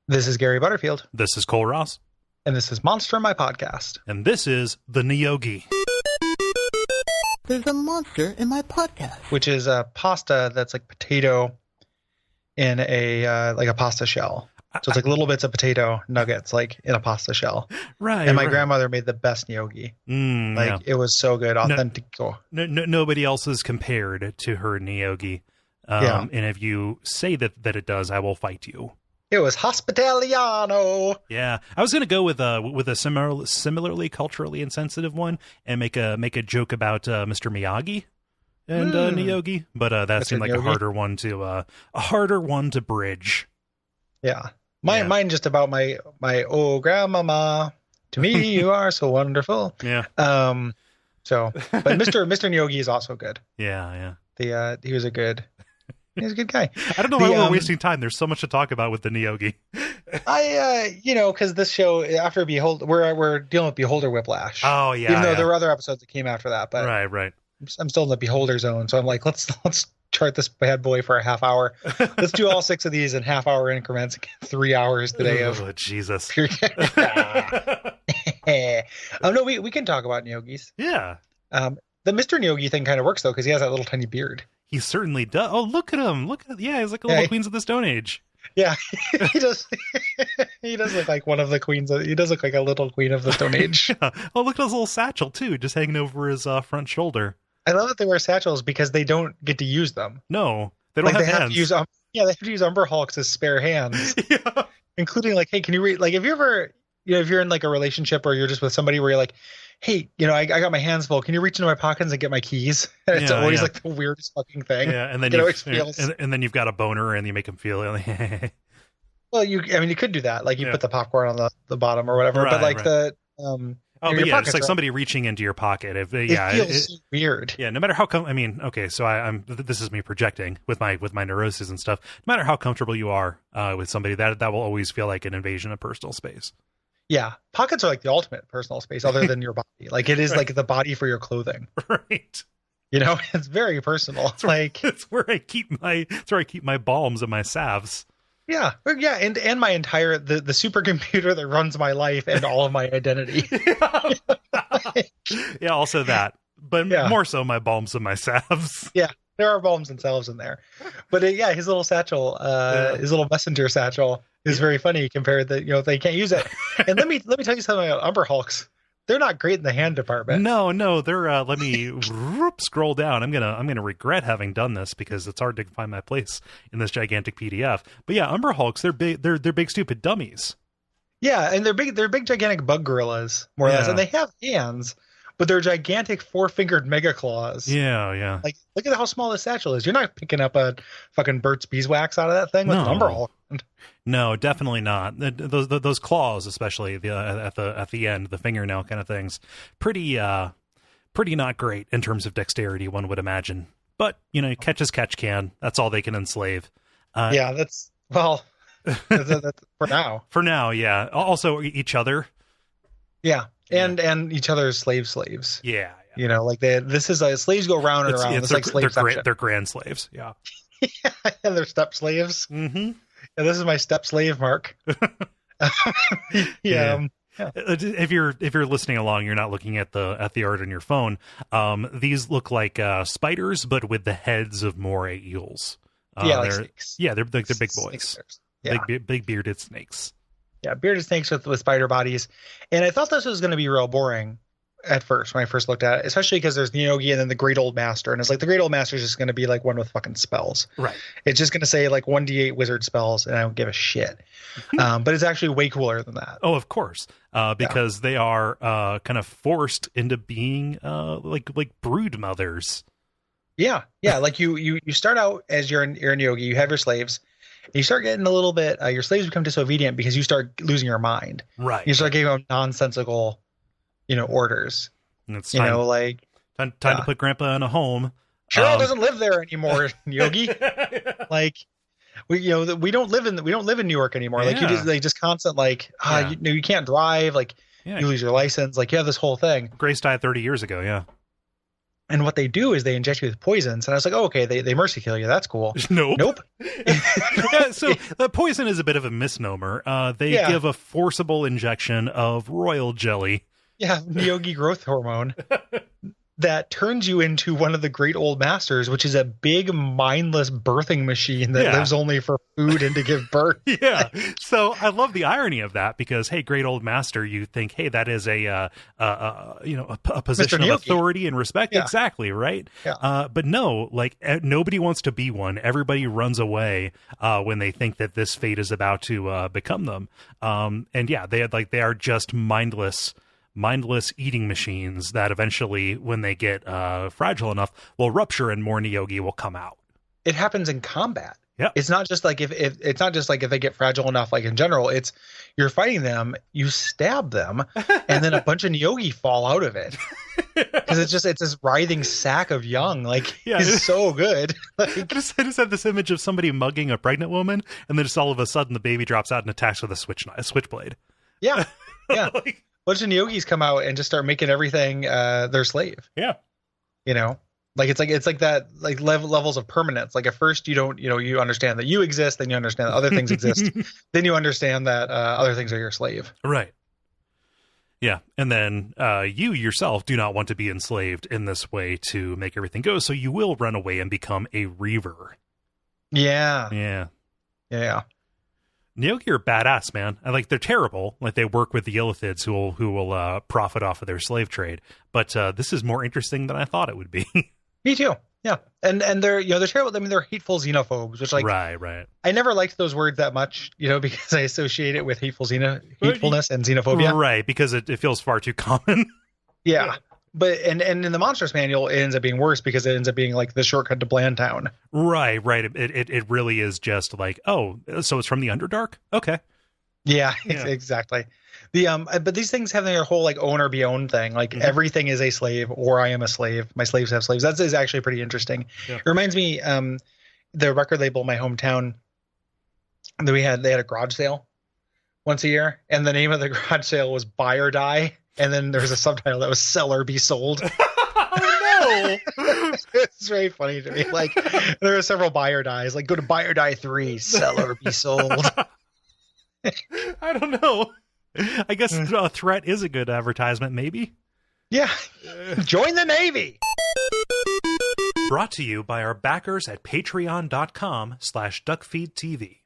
This is Gary Butterfield. This is Cole Ross. And this is Monster, my podcast. And this is the Neogi. There's a monster in my podcast. Which is a pasta that's like potato in a like a pasta shell. So it's like little bits of potato nuggets like in a pasta shell. Right. And my grandmother made the best gnocchi. It was so good. Authentic. Nobody else is compared to her gnocchi. And if you say that it does, I will fight you. It was Hospitaliano. Yeah, I was gonna go with a similarly culturally insensitive one and make a joke about Mr. Miyagi and Neogi, but that seemed like a harder one to bridge. Yeah, mine just about my oh grandmama. To me, you are so wonderful. Yeah. But Mr. Neogi is also good. Yeah. He was a good. He's a good guy. I don't know why we're wasting time. There's so much to talk about with the Neogi. Because this show after we're dealing with Beholder whiplash. Oh yeah. Even though there were other episodes that came after that, but right. I'm still in the Beholder zone, so I'm like, let's chart this bad boy for a half hour. Let's do all 6 of these in half-hour increments. 3 hours today of Jesus. No, we can talk about Neogis. Yeah. The Mr. Neogi thing kind of works though because he has that little tiny beard. He certainly does. Oh, look at him! Yeah, he's like a little Queens of the Stone Age. Yeah, he does. He does look like one of the queens. He does look like a little queen of the Stone Age. Yeah. Oh, look at his little satchel too, just hanging over his front shoulder. I love that they wear satchels because they don't get to use them. No, they don't have hands. Have to use, they have to use Umber Hulks as spare hands. Yeah. Including like, hey, can you read? Like, if you ever, if you're in like a relationship or you're just with somebody where you're like, hey, I got my hands full. Can you reach into my pockets and get my keys? And it's always like the weirdest fucking thing. Yeah, and then and then you've got a boner and you make him feel. Well, you could do that. Like you put the popcorn on the bottom or whatever. But like the but yeah, it's like somebody reaching into your pocket. It feels so weird. Yeah, no matter how so this is me projecting with my neuroses and stuff. No matter how comfortable you are with somebody, that will always feel like an invasion of personal space. Yeah, pockets are like the ultimate personal space, other than your body. Like it is like the body for your clothing. Right. It's very personal. It's where I keep my balms and my salves. Yeah, and my entire the supercomputer that runs my life and all of my identity. Yeah, also that, but more so my balms and my salves. Yeah, there are balms and salves in there, but his little satchel, his little messenger satchel is very funny compared to they can't use it. And let me tell you something about Umber Hulks. They're not great in the hand department. No, they're let me scroll down. I'm gonna regret having done this because it's hard to find my place in this gigantic PDF. But yeah, Umber Hulks, they're big stupid dummies. Yeah, and they're big gigantic bug gorillas, more or less, and they have hands, but they're gigantic 4-fingered mega claws. Yeah. Like look at how small this satchel is. You're not picking up a fucking Burt's Beeswax out of that thing with an Umber Hulk. No, definitely not. Those claws, especially at the end, the fingernail kind of things, pretty not great in terms of dexterity, one would imagine. But catch as catch can. That's all they can enslave. That's for now. For now, yeah. Also, each other. Yeah, and each other's slaves. Yeah. Like this is slaves go round and around. It's like they're grand slaves. Yeah. And they're step slaves. Mm-hmm. And this is my step slave mark. Yeah. If you're listening along, you're not looking at the art on your phone. These look like spiders, but with the heads of moray eels. Like snakes. Yeah, they're big boys. Yeah. Big bearded snakes. Yeah, bearded snakes with spider bodies. And I thought this was going to be real boring at first when I first looked at it, especially because there's Neogi and then the Great Old Master, and it's like the Great Old Master is just going to be like one with fucking spells. Right. It's just going to say like 1d8 wizard spells, and I don't give a shit. But it's actually way cooler than that. Oh, of course, because they are kind of forced into being like brood mothers. Yeah. Like you start out as you're a Neogi, you have your slaves. And you start getting a little bit. Your slaves become disobedient because you start losing your mind. Right. You start giving them nonsensical orders. And it's time to put Grandpa in a home. Cheryl doesn't live there anymore, Yogi. Like we don't live in New York anymore. Like they just constant you can't drive. Like you lose your license. Like you have this whole thing. Grace died 30 years ago. Yeah. And what they do is they inject you with poisons. And I was like, oh, okay, they mercy kill you. That's cool. Nope. Nope. Yeah, so the poison is a bit of a misnomer. They give a forcible injection of royal jelly. Yeah, Neogi growth hormone that turns you into one of the great old masters, which is a big mindless birthing machine that lives only for food and to give birth. Yeah. So I love the irony of that because, hey, great old master, you think, hey, that is a position of authority and respect. Yeah. Exactly. Right. Yeah. But no, like nobody wants to be one. Everybody runs away when they think that this fate is about to become them. And yeah, they are just mindless eating machines that eventually, when they get fragile enough, will rupture and more Neogi will come out. It happens in combat. Yeah, it's not just like if they get fragile enough, like in general, it's you're fighting them, you stab them, and then a bunch of Neogi fall out of it because it's this writhing sack of young. Like, it's so good. Like, I just had this image of somebody mugging a pregnant woman, and then just all of a sudden the baby drops out and attacks with a switchblade. Yeah, yeah. Bunch of Neogis come out and just start making everything their slave. Yeah. It's like that, like levels of permanence. Like at first you don't, you understand that you exist, then you understand that other things exist. Then you understand that other things are your slave. Right. Yeah. And then you yourself do not want to be enslaved in this way to make everything go. So you will run away and become a reaver. Yeah. Yeah. Yeah. Neogi are badass, man. And like they're terrible. Like they work with the Illithids who will profit off of their slave trade. But this is more interesting than I thought it would be. Me too. Yeah, and they're they're terrible. I mean, they're hateful xenophobes, which right. I never liked those words that much, because I associate it with hatefulness and xenophobia. Right, because it feels far too common. Yeah. But and in the Monstrous Manual, it ends up being worse because it ends up being like the shortcut to Blandtown. Right. It really is just like, oh, so it's from the Underdark? Okay. Yeah. Exactly. But these things have their whole like own or be owned thing. Like everything is a slave, or I am a slave. My slaves have slaves. That is actually pretty interesting. Yeah. It reminds me, the record label in my hometown that they had a garage sale once a year, and the name of the garage sale was Buy or Die. And then there was a subtitle that was Sell or Be Sold. Oh, no. It's very funny to me. Like, there were several Buy or Dies. Like, go to Buy or Die 3, Sell or Be Sold. I don't know. I guess a threat is a good advertisement, maybe. Yeah. Join the Navy. Brought to you by our backers at patreon.com/DuckFeed.tv.